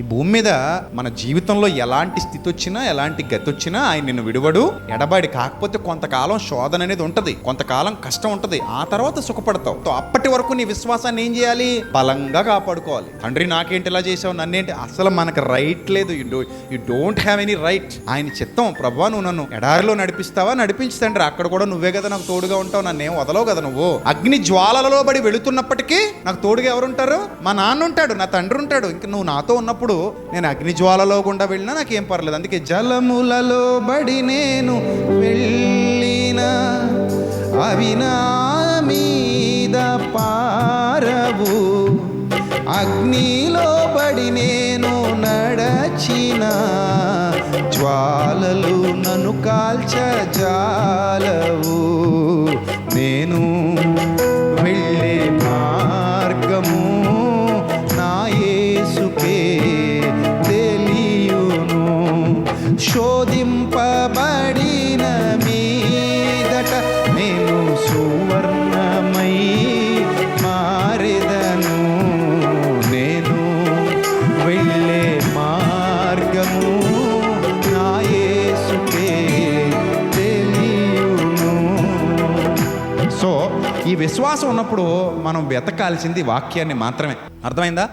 ఈ భూమి మీద మన జీవితంలో ఎలాంటి స్థితి వచ్చినా, ఎలాంటి గతి వచ్చినా ఆయన నిన్ను విడువడు, ఎడబాడి. కాకపోతే కొంతకాలం శోధన అనేది ఉంటది, కొంతకాలం కష్టం ఉంటది, ఆ తర్వాత సుఖపడతావు. అప్పటి వరకు నీ విశ్వాసాన్ని ఏం చేయాలి? బలంగా కాపాడుకోవాలి. తండ్రి నాకేంటి ఇలా చేసావు, నన్నేంటి? అసలు మనకు రైట్ లేదు. You don't have any right. ఆయన చిత్తం. ప్రభువా నువ్వు నన్ను ఎడారిలో నడిపిస్తావా? నడిపించు తండ్రి. అక్కడ కూడా నువ్వే కదా నాకు తోడుగా ఉంటావు, నన్నేం వదలవు కదా నువ్వు. అగ్ని జ్వాలలో బడి వెళుతున్నప్పటికీ నాకు తోడుగా ఎవరుంటారు? మా నాన్న ఉంటాడు, నా తండ్రి ఉంటాడు. ఇంక నువ్వు నాతో ఉన్నప్పుడు నేను అగ్ని జ్వాలలో గుండా వెళ్ళినా నాకేం పర్లేదు. అందుకే జలములలో బడి నేను వెళ్ళినా అవి నా మీద పారవు, అగ్నిలో బడి నేను నడచిన జ్వాలలు నన్ను కాల్చజాలవు. నేను వెళ్ళే మార్గము నా యేసుకే తెలియును. శోధింపబడిన మీదట నేను సువర్ణమై మారెదను. నేను వెళ్ళే మార్గము నా యేసుకే తెలియును. సో ఈ విశ్వాసం ఉన్నప్పుడు మనం వెతకాల్సింది వాక్యాన్ని మాత్రమే. అర్థమైందా?